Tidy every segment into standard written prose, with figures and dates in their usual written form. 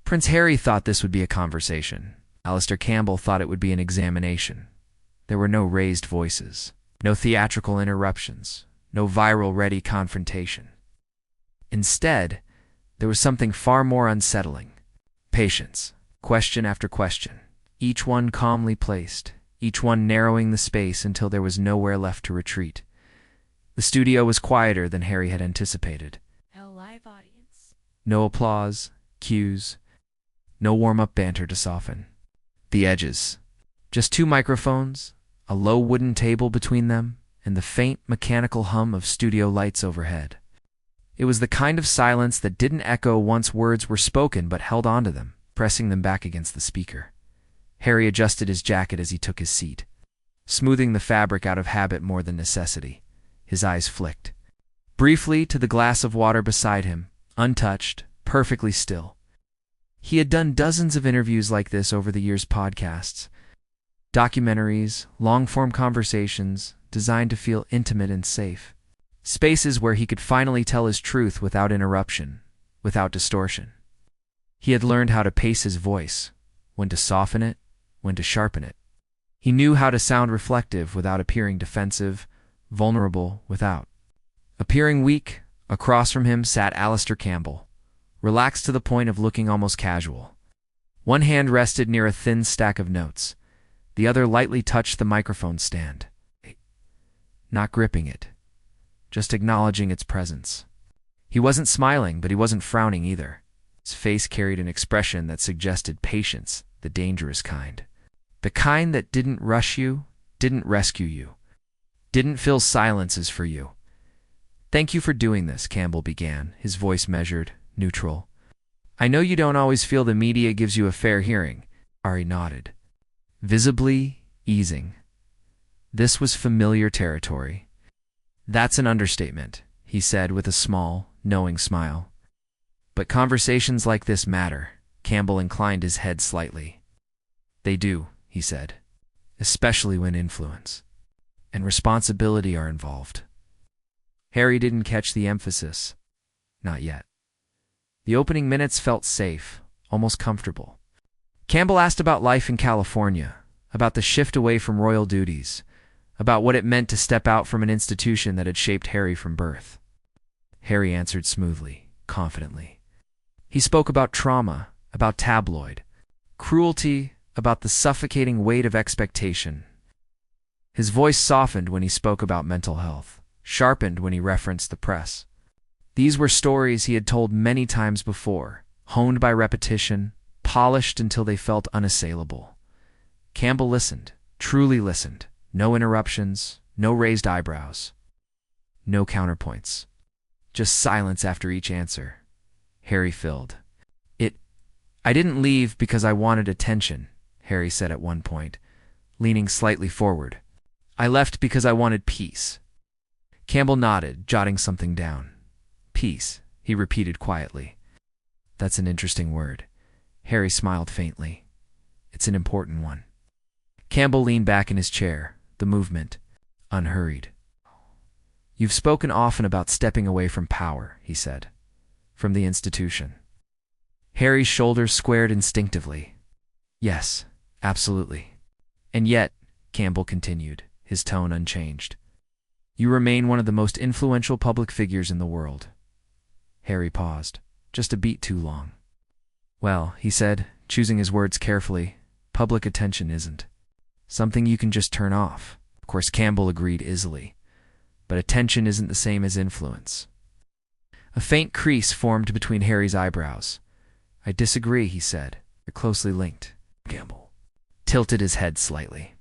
Prince Harry thought this would be a conversation. Alastair Campbell thought it would be an examination. There were no raised voices, no theatrical interruptions, no viral-ready confrontation. Instead, there was something far more unsettling. Patience, question after question, each one calmly placed, each one narrowing the space until there was nowhere left to retreat. The studio was quieter than Harry had anticipated. A live audience. No applause, cues, no warm-up banter to soften. The edges. Just two microphones, a low wooden table between them, and the faint, mechanical hum of studio lights overhead. It was the kind of silence that didn't echo once words were spoken but held onto them, pressing them back against the speaker. Harry adjusted his jacket as he took his seat, smoothing the fabric out of habit more than necessity. His eyes flicked briefly to the glass of water beside him, untouched, perfectly still. He had done dozens of interviews like this over the years, podcasts, documentaries, long-form conversations designed to feel intimate and safe. Spaces where he could finally tell his truth without interruption, without distortion. He had learned how to pace his voice, when to soften it, when to sharpen it. He knew how to sound reflective without appearing defensive, vulnerable without appearing weak. Across from him sat Alastair Campbell, relaxed to the point of looking almost casual. One hand rested near a thin stack of notes. The other lightly touched the microphone stand. Not gripping it, just acknowledging its presence. He wasn't smiling, but he wasn't frowning either. His face carried an expression that suggested patience, the dangerous kind. The kind that didn't rush you, didn't rescue you, didn't fill silences for you. "Thank you for doing this," Campbell began, his voice measured, neutral. "I know you don't always feel the media gives you a fair hearing." Harry nodded, visibly easing. This was familiar territory. "That's an understatement," he said with a small, knowing smile. "But conversations like this matter." Campbell inclined his head slightly. "They do," he said, "especially when influence and responsibility are involved." Harry didn't catch the emphasis. Not yet. The opening minutes felt safe, almost comfortable. Campbell asked about life in California, about the shift away from royal duties, about what it meant to step out from an institution that had shaped Harry from birth. Harry answered smoothly, confidently. He spoke about trauma, about tabloid, cruelty, about the suffocating weight of expectation. His voice softened when he spoke about mental health, sharpened when he referenced the press. These were stories he had told many times before, honed by repetition, polished until they felt unassailable. Campbell listened, truly listened. No interruptions, no raised eyebrows, no counterpoints. Just silence after each answer. Harry filled. "I didn't leave because I wanted attention," Harry said at one point, leaning slightly forward. "I left because I wanted peace." Campbell nodded, jotting something down. "Peace," he repeated quietly. "That's an interesting word." Harry smiled faintly. "It's an important one." Campbell leaned back in his chair, the movement unhurried. "You've spoken often about stepping away from power," he said, "from the institution." Harry's shoulders squared instinctively. "Yes, absolutely. And yet," Campbell continued, his tone unchanged, "you remain one of the most influential public figures in the world." Harry paused, just a beat too long. "Well," he said, choosing his words carefully, "public attention isn't something you can just turn off." Of course, Campbell agreed easily. But attention isn't the same as influence. A faint crease formed between Harry's eyebrows. "I disagree," he said. "They're closely linked." Campbell tilted his head slightly.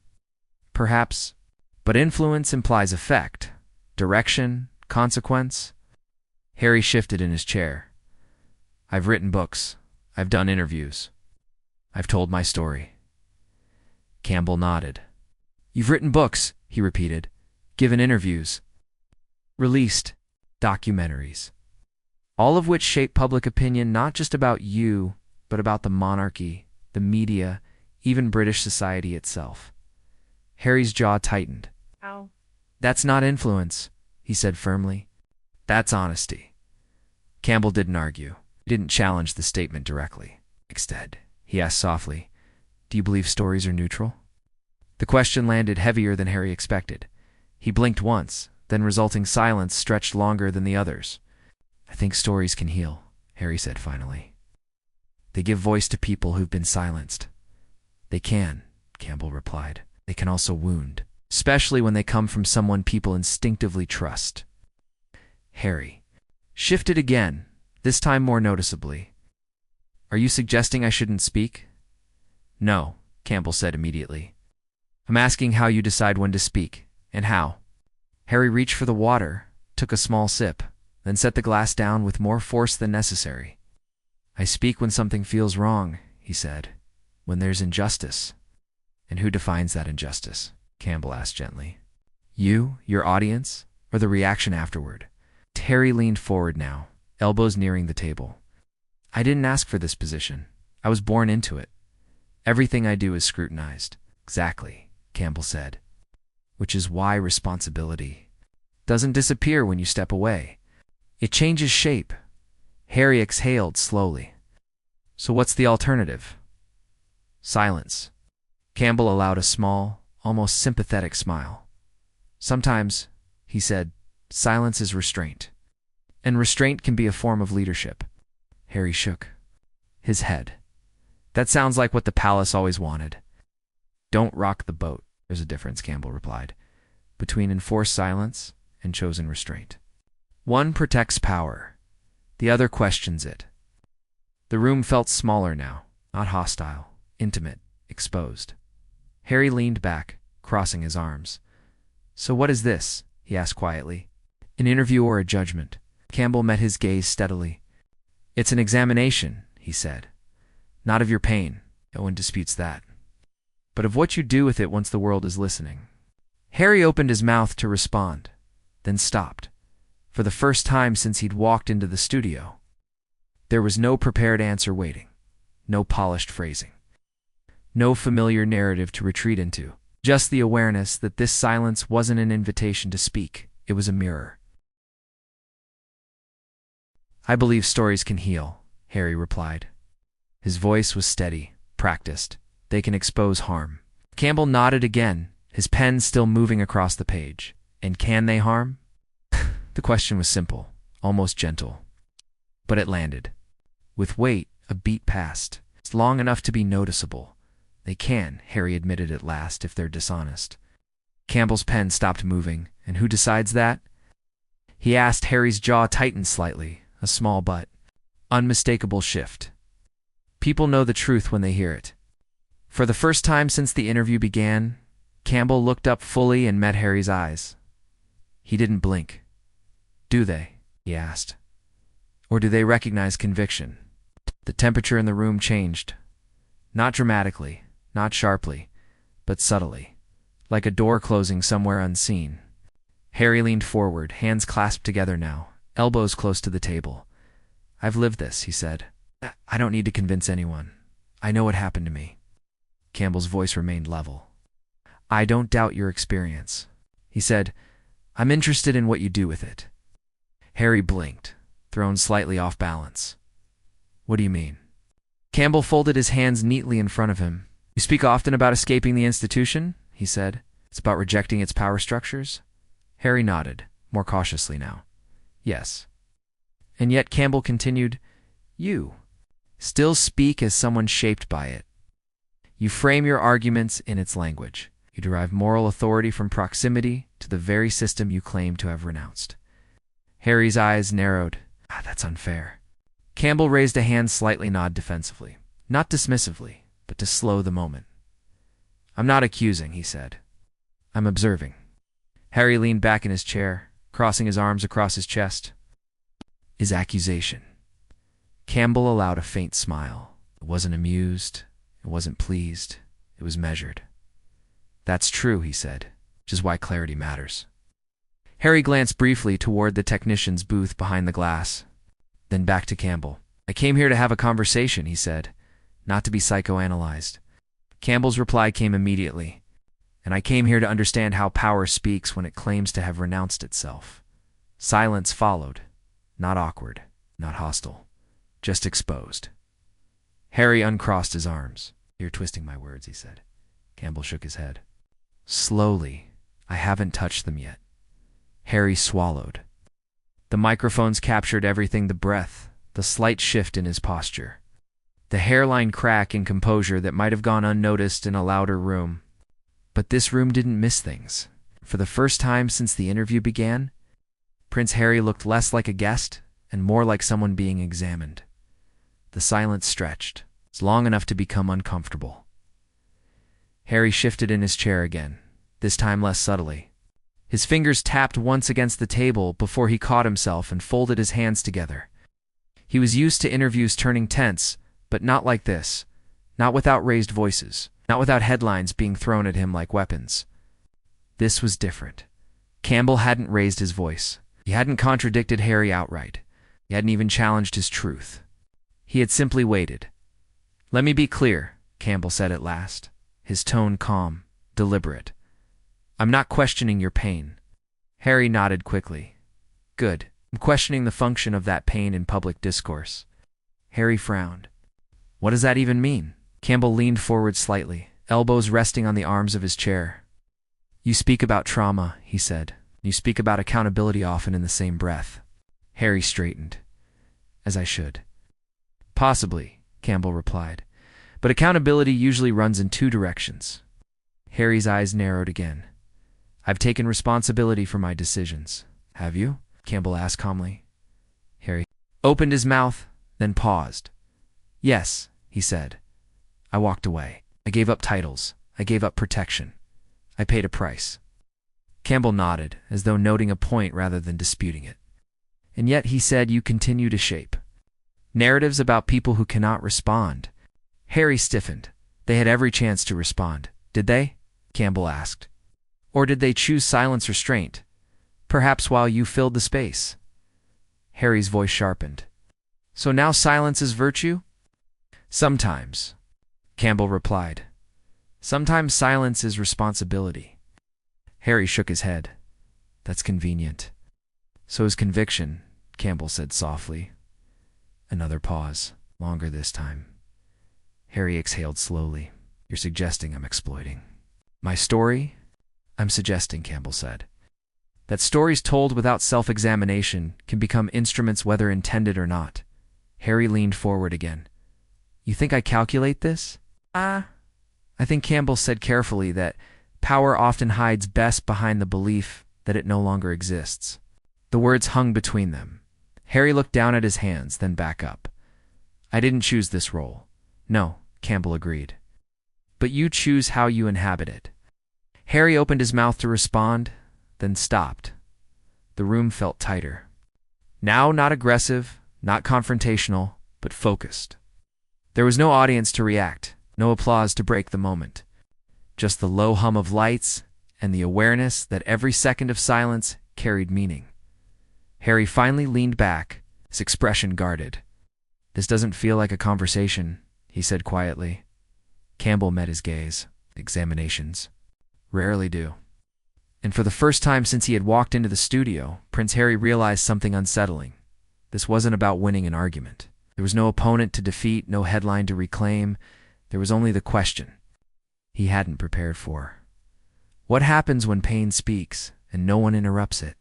"Perhaps, but influence implies effect, direction, consequence." Harry shifted in his chair. "I've written books. I've done interviews. I've told my story." Campbell nodded. "You've written books," he repeated, "given interviews, released documentaries, all of which shape public opinion not just about you, but about the monarchy, the media, even British society itself." Harry's jaw tightened. How? "That's not influence," he said firmly. "That's honesty." Campbell didn't argue. He didn't challenge the statement directly. Instead, he asked softly, "Do you believe stories are neutral?" The question landed heavier than Harry expected. He blinked once, then resulting silence stretched longer than the others. "I think stories can heal," Harry said finally. "They give voice to people who've been silenced." "They can," Campbell replied. "They can also wound, especially when they come from someone people instinctively trust." Harry shifted again, this time more noticeably. "Are you suggesting I shouldn't speak?" "No," Campbell said immediately. "I'm asking how you decide when to speak, and how." Harry reached for the water, took a small sip, then set the glass down with more force than necessary. "I speak when something feels wrong," he said, "when there's injustice." "And who defines that injustice?" Campbell asked gently. "You, your audience, or the reaction afterward?" Harry leaned forward now, elbows nearing the table. "I didn't ask for this position. I was born into it. Everything I do is scrutinized." "Exactly," Campbell said. "Which is why responsibility doesn't disappear when you step away. It changes shape." Harry exhaled slowly. "So what's the alternative?" "Silence." Campbell allowed a small, almost sympathetic smile. "Sometimes," he said, "silence is restraint. And restraint can be a form of leadership." Harry shook his head. "That sounds like what the palace always wanted." "Don't rock the boat." "There's a difference," Campbell replied, "between enforced silence and chosen restraint. One protects power. The other questions it." The room felt smaller now, not hostile, intimate, exposed. Harry leaned back, crossing his arms. "So what is this?" he asked quietly. "An interview or a judgment?" Campbell met his gaze steadily. "It's an examination," he said. "Not of your pain, no one disputes that, but of what you do with it once the world is listening." Harry opened his mouth to respond, then stopped, for the first time since he'd walked into the studio. There was no prepared answer waiting, no polished phrasing, no familiar narrative to retreat into, just the awareness that this silence wasn't an invitation to speak, it was a mirror. "I believe stories can heal," Harry replied. His voice was steady, practiced. "They can expose harm." Campbell nodded again, his pen still moving across the page. "And can they harm?" The question was simple, almost gentle. But it landed. With weight, a beat past. It's long enough to be noticeable. "They can," Harry admitted at last, "if they're dishonest." Campbell's pen stopped moving. "And who decides that?" he asked. Harry's jaw tightened slightly, a small but unmistakable shift. "People know the truth when they hear it." For the first time since the interview began, Campbell looked up fully and met Harry's eyes. He didn't blink. "Do they?" he asked. "Or do they recognize conviction?" The temperature in the room changed. Not dramatically, not sharply, but subtly, like a door closing somewhere unseen. Harry leaned forward, hands clasped together now, elbows close to the table. "I've lived this," he said. "I don't need to convince anyone. I know what happened to me." Campbell's voice remained level. "I don't doubt your experience," he said. "I'm interested in what you do with it." Harry blinked, thrown slightly off balance. "What do you mean?" Campbell folded his hands neatly in front of him. "You speak often about escaping the institution," he said. "It's about rejecting its power structures?" Harry nodded, more cautiously now. "Yes." "And yet," Campbell continued, "you still speak as someone shaped by it. You frame your arguments in its language. You derive moral authority from proximity to the very system you claim to have renounced." Harry's eyes narrowed. "That's unfair." Campbell raised a hand, slightly nod defensively. Not dismissively, but to slow the moment. "I'm not accusing," he said. "I'm observing." Harry leaned back in his chair, crossing his arms across his chest. "Is accusation." Campbell allowed a faint smile. It wasn't amused. It wasn't pleased. It was measured. "That's true," he said, "which is why clarity matters." Harry glanced briefly toward the technician's booth behind the glass, then back to Campbell. "I came here to have a conversation," he said, "not to be psychoanalyzed." Campbell's reply came immediately. "And I came here to understand how power speaks when it claims to have renounced itself." Silence followed, not awkward, not hostile, just exposed. Harry uncrossed his arms. "You're twisting my words," he said. Campbell shook his head. "Slowly. I haven't touched them yet." Harry swallowed. The microphones captured everything: the breath, the slight shift in his posture, the hairline crack in composure that might have gone unnoticed in a louder room. But this room didn't miss things. For the first time since the interview began, Prince Harry looked less like a guest and more like someone being examined. The silence stretched. It's long enough to become uncomfortable. Harry shifted in his chair again, this time less subtly. His fingers tapped once against the table before he caught himself and folded his hands together. He was used to interviews turning tense, but not like this. Not without raised voices. Not without headlines being thrown at him like weapons. This was different. Campbell hadn't raised his voice. He hadn't contradicted Harry outright. He hadn't even challenged his truth. He had simply waited. "Let me be clear," Campbell said at last, his tone calm, deliberate. "I'm not questioning your pain." Harry nodded quickly. "Good. I'm questioning the function of that pain in public discourse." Harry frowned. "What does that even mean?" Campbell leaned forward slightly, elbows resting on the arms of his chair. "You speak about trauma," he said. "You speak about accountability often in the same breath." Harry straightened. "As I should." "Possibly," Campbell replied. "But accountability usually runs in two directions." Harry's eyes narrowed again. "I've taken responsibility for my decisions." "Have you?" Campbell asked calmly. Harry opened his mouth, then paused. "Yes," he said. "I walked away. I gave up titles. I gave up protection. I paid a price." Campbell nodded, as though noting a point rather than disputing it. "And yet," he said, "you continue to shape narratives about people who cannot respond." Harry stiffened. "They had every chance to respond. Did they?" Campbell asked. "Or did they choose silence restraint? Perhaps while you filled the space?" Harry's voice sharpened. "So now silence is virtue?" "Sometimes," Campbell replied. "Sometimes silence is responsibility." Harry shook his head. "That's convenient." "So is conviction," Campbell said softly. Another pause, longer this time. Harry exhaled slowly. "You're suggesting I'm exploiting my story?" "I'm suggesting," Campbell said, "that stories told without self-examination can become instruments whether intended or not." Harry leaned forward again. "You think I calculate this?" I think," Campbell said carefully, "that power often hides best behind the belief that it no longer exists." The words hung between them. Harry looked down at his hands, then back up. "I didn't choose this role." "No," Campbell agreed. "But you choose how you inhabit it." Harry opened his mouth to respond, then stopped. The room felt tighter. Now not aggressive, not confrontational, but focused. There was no audience to react, no applause to break the moment. Just the low hum of lights and the awareness that every second of silence carried meaning. Harry finally leaned back, his expression guarded. "This doesn't feel like a conversation," he said quietly. Campbell met his gaze. "Examinations rarely do." And for the first time since he had walked into the studio, Prince Harry realized something unsettling. This wasn't about winning an argument. There was no opponent to defeat, no headline to reclaim. There was only the question he hadn't prepared for. What happens when pain speaks and no one interrupts it?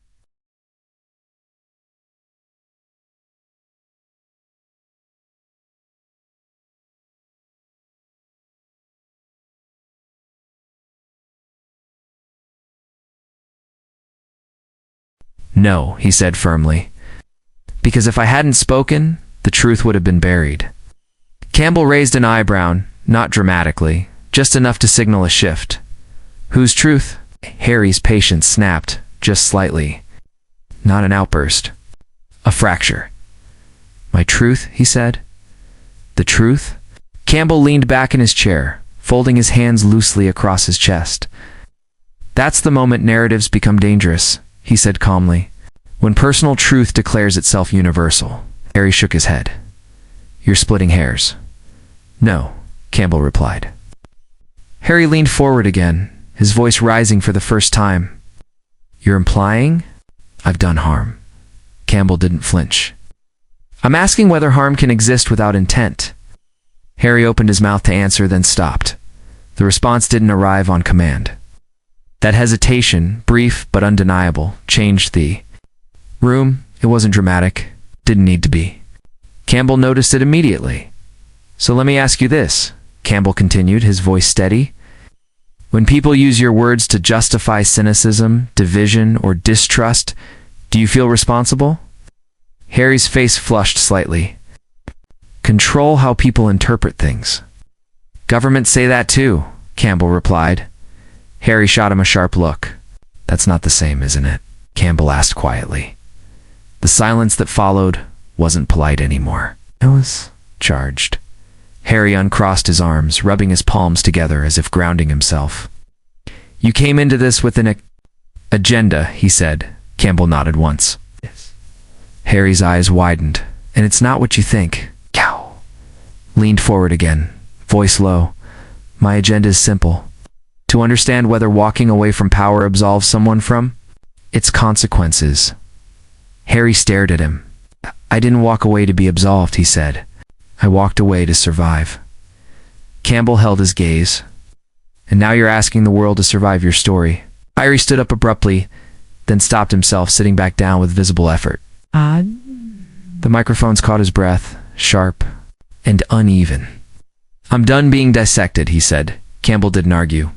"No," he said firmly. "Because if I hadn't spoken, the truth would have been buried." Campbell raised an eyebrow, not dramatically, just enough to signal a shift. "Whose truth?" Harry's patience snapped, just slightly. Not an outburst. A fracture. "My truth," he said. "The truth?" Campbell leaned back in his chair, folding his hands loosely across his chest. "That's the moment narratives become dangerous," he said calmly. "When personal truth declares itself universal." Harry shook his head. "You're splitting hairs." "No," Campbell replied. Harry leaned forward again, his voice rising for the first time. "You're implying I've done harm." Campbell didn't flinch. "I'm asking whether harm can exist without intent." Harry opened his mouth to answer, then stopped. The response didn't arrive on command. That hesitation, brief but undeniable, changed the room. It wasn't dramatic. Didn't need to be. Campbell noticed it immediately. So let me ask you this, Campbell continued, his voice steady. When people use your words to justify cynicism, division, or distrust, do you feel responsible? Harry's face flushed slightly. Control how people interpret things. Governments say that too, Campbell replied. Harry shot him a sharp look. That's not the same, isn't it? Campbell asked quietly. The silence that followed wasn't polite anymore. It was charged. Harry uncrossed his arms, rubbing his palms together as if grounding himself. You came into this with an agenda, he said. Campbell nodded once. Yes. Harry's eyes widened. And it's not what you think. Cow. Leaned forward again, voice low. My agenda is simple. To understand whether walking away from power absolves someone from its consequences. Harry stared at him. I didn't walk away to be absolved, he said. I walked away to survive. Campbell held his gaze. And now you're asking the world to survive your story. Harry stood up abruptly, then stopped himself, sitting back down with visible effort. The microphones caught his breath, sharp and uneven. I'm done being dissected, he said. Campbell didn't argue.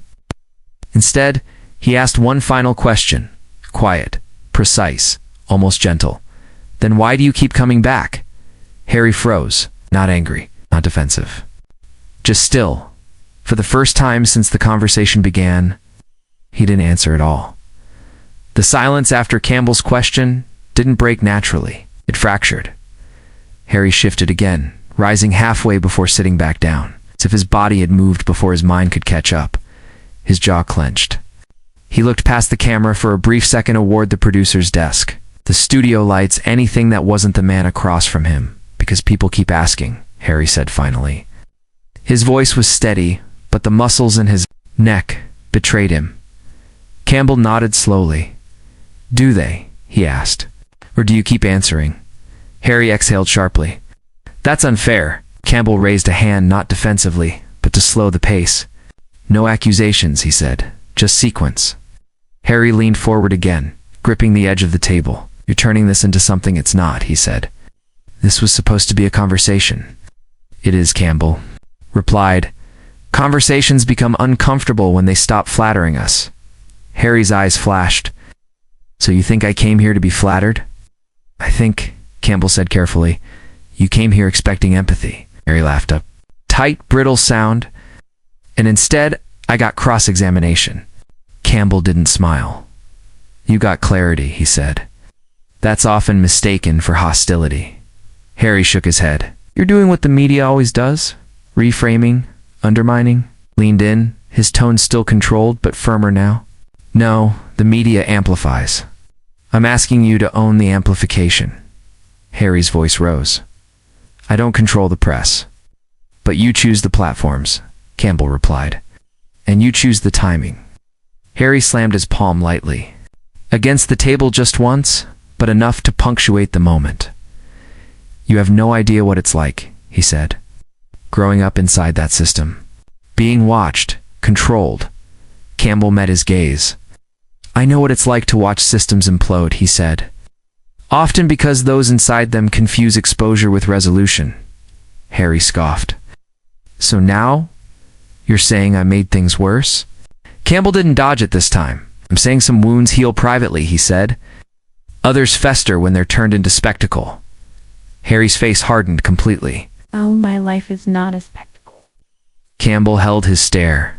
Instead, he asked one final question, quiet, precise, almost gentle. Then why do you keep coming back? Harry froze, not angry, not defensive. Just still. For the first time since the conversation began, he didn't answer at all. The silence after Campbell's question didn't break naturally. It fractured. Harry shifted again, rising halfway before sitting back down, as if his body had moved before his mind could catch up. His jaw clenched. He looked past the camera for a brief second toward the producer's desk. The studio lights, anything that wasn't the man across from him. Because people keep asking, Harry said finally. His voice was steady, but the muscles in his neck betrayed him. Campbell nodded slowly. Do they? He asked. Or do you keep answering? Harry exhaled sharply. That's unfair. Campbell raised a hand, not defensively, but to slow the pace. No accusations, he said. Just sequence. Harry leaned forward again, gripping the edge of the table. You're turning this into something it's not, he said. This was supposed to be a conversation. It is, Campbell replied. Conversations become uncomfortable when they stop flattering us. Harry's eyes flashed. So you think I came here to be flattered? I think, Campbell said carefully, you came here expecting empathy. Harry laughed up. Tight, brittle sound. And instead, I got cross-examination. Campbell didn't smile. You got clarity, he said. That's often mistaken for hostility. Harry shook his head. You're doing what the media always does? Reframing, undermining, leaned in, his tone still controlled but firmer now. No, the media amplifies. I'm asking you to own the amplification. Harry's voice rose. I don't control the press. But you choose the platforms, Campbell replied. And you choose the timing. Harry slammed his palm lightly. Against the table just once, but enough to punctuate the moment. You have no idea what it's like, he said. Growing up inside that system. Being watched, controlled. Campbell met his gaze. I know what it's like to watch systems implode, he said. Often because those inside them confuse exposure with resolution. Harry scoffed. So now, you're saying I made things worse? Campbell didn't dodge it this time. I'm saying some wounds heal privately, he said. Others fester when they're turned into spectacle. Harry's face hardened completely. Oh, my life is not a spectacle. Campbell held his stare.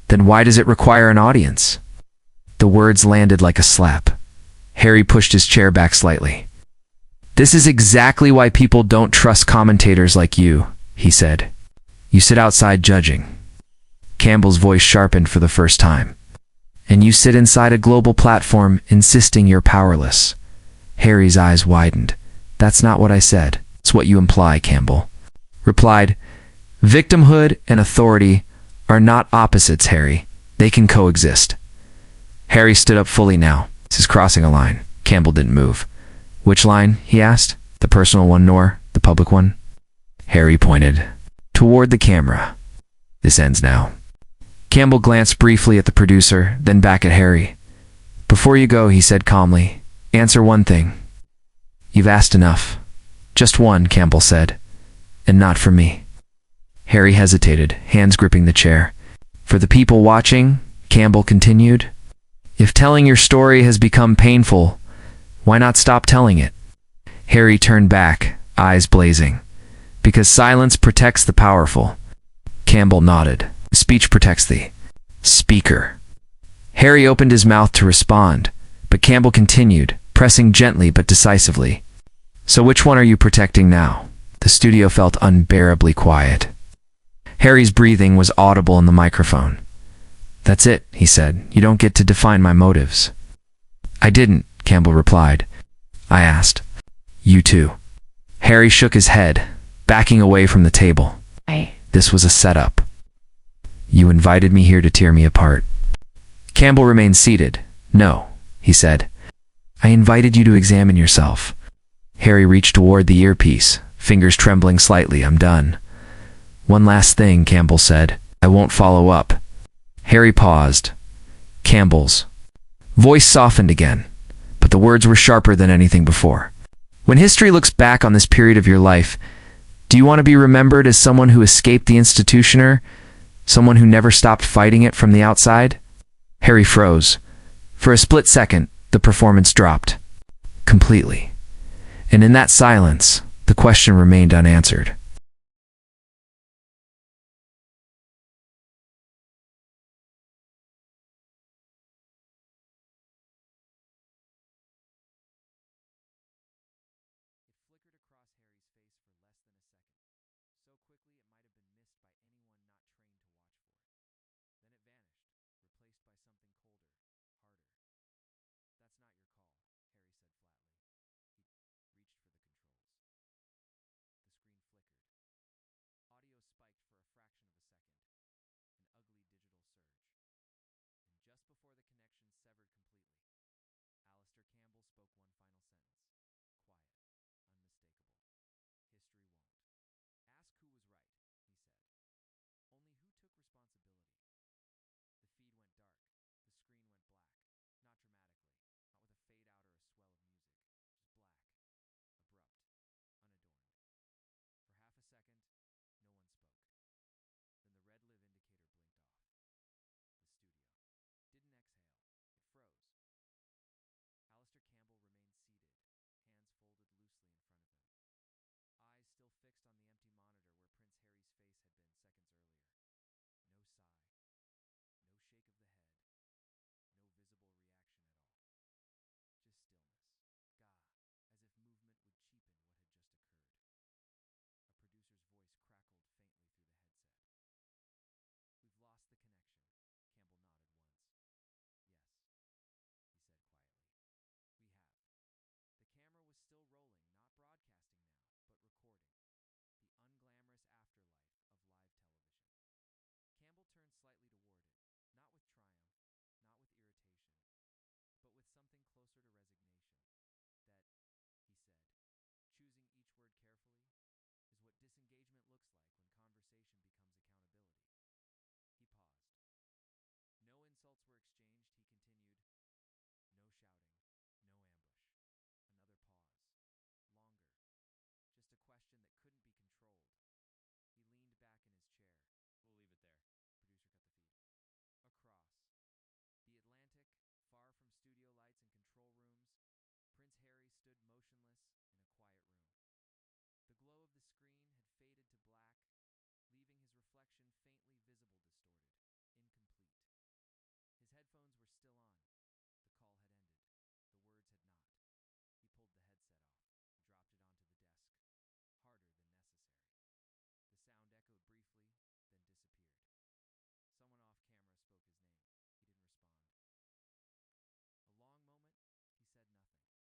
Then why does it require an audience? The words landed like a slap. Harry pushed his chair back slightly. This is exactly why people don't trust commentators like you, he said. You sit outside judging. Campbell's voice sharpened for the first time. And you sit inside a global platform insisting you're powerless. Harry's eyes widened. That's not what I said. It's what you imply, Campbell replied. Victimhood and authority are not opposites, Harry. They can coexist. Harry stood up fully now. This is crossing a line. Campbell didn't move. Which line? He asked. The personal one nor the public one? Harry pointed toward the camera. This ends now. Campbell glanced briefly at the producer, then back at Harry. Before you go, he said calmly, answer one thing. You've asked enough. Just one, Campbell said. And not for me. Harry hesitated, hands gripping the chair. For the people watching, Campbell continued, if telling your story has become painful, why not stop telling it? Harry turned back, eyes blazing. Because silence protects the powerful. Campbell nodded. Speech protects the speaker. Harry opened his mouth to respond, but Campbell continued, pressing gently but decisively. So which one are you protecting now? The studio felt unbearably quiet. Harry's breathing was audible in the microphone. That's it, he said. You don't get to define my motives. I didn't, Campbell replied. I asked. You too. Harry shook his head, backing away from the table. This was a setup. You invited me here to tear me apart. Campbell remained seated. No, he said. I invited you to examine yourself. Harry reached toward the earpiece, fingers trembling slightly. I'm done. One last thing, Campbell said. I won't follow up. Harry paused. Campbell's voice softened again, but the words were sharper than anything before. When history looks back on this period of your life, do you want to be remembered as someone who escaped the institution or someone who never stopped fighting it from the outside? Harry froze. For a split second, the performance dropped. Completely. And in that silence, the question remained unanswered. It flickered across Harry's face for less than a second, so quickly it might have been missed by anyone not trained to watch for it. Then it vanished, replaced by something colder, harder. That's not your call, Harry said flatly. He reached for the controls. The screen flickered. Audio spiked for a fraction of a second, an ugly digital surge. And just before the connection severed completely, Alastair Campbell spoke one final sentence.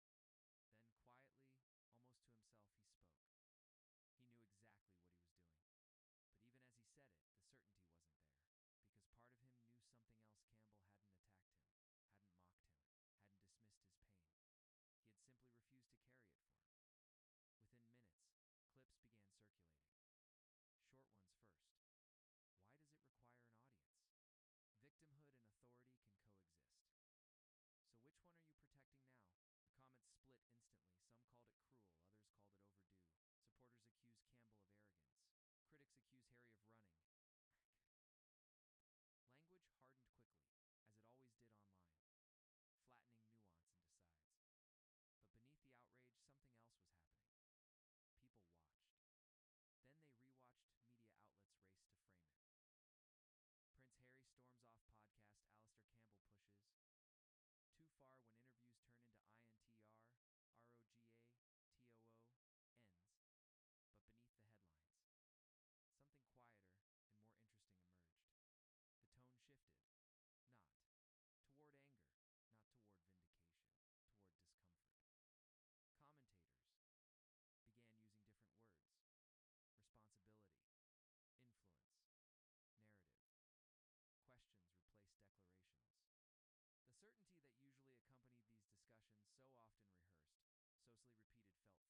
Quiet, unmistakable. History won't. Ask who was right, he said. Only who took responsibility? The feed went dark. The screen went black. Not dramatically, not with a fade out or a swell of music. Just black. Abrupt. Unadorned. For half a second, no one spoke. Then the red live indicator blinked off. The studio didn't exhale. It froze. Alastair Campbell remained seated, hands folded loosely in front of him. Eyes still fixed on the empty monitor where Prince Harry's face had been seconds earlier. No sigh. No shake of the head. No visible reaction at all. Just stillness. Gah, as if movement would cheapen what had just occurred. A producer's voice crackled faintly through the headset. We've lost the connection. Campbell nodded once. Yes, he said quietly. We have. The camera was still rolling, not broadcasting now, but recording. The unglamorous afterlife of live television. Campbell turned slightly toward it, not with triumph, not with irritation, but with something closer to resignation. That, he said, choosing each word carefully, is what disengagement looks like when conversation becomes accountability. He paused. No insults were exchanged, he continued. No shouting, no ambush. Another pause. Longer. Just a question that couldn't be controlled. He leaned back in his chair. We'll leave it there. Producer cut the feed. Across. The Atlantic, far from studio lights and control rooms, Prince Harry stood motionless in a quiet room. The glow of the screen had faded to black, leaving his reflection faintly visible, distorted, incomplete. His headphones were still on. The call had ended. The words had not. He pulled the headset off, dropped it onto the desk, harder than necessary. The sound echoed briefly, then disappeared. Someone off camera spoke his name. He didn't respond. A long moment, he said nothing. Then quietly, repeated felt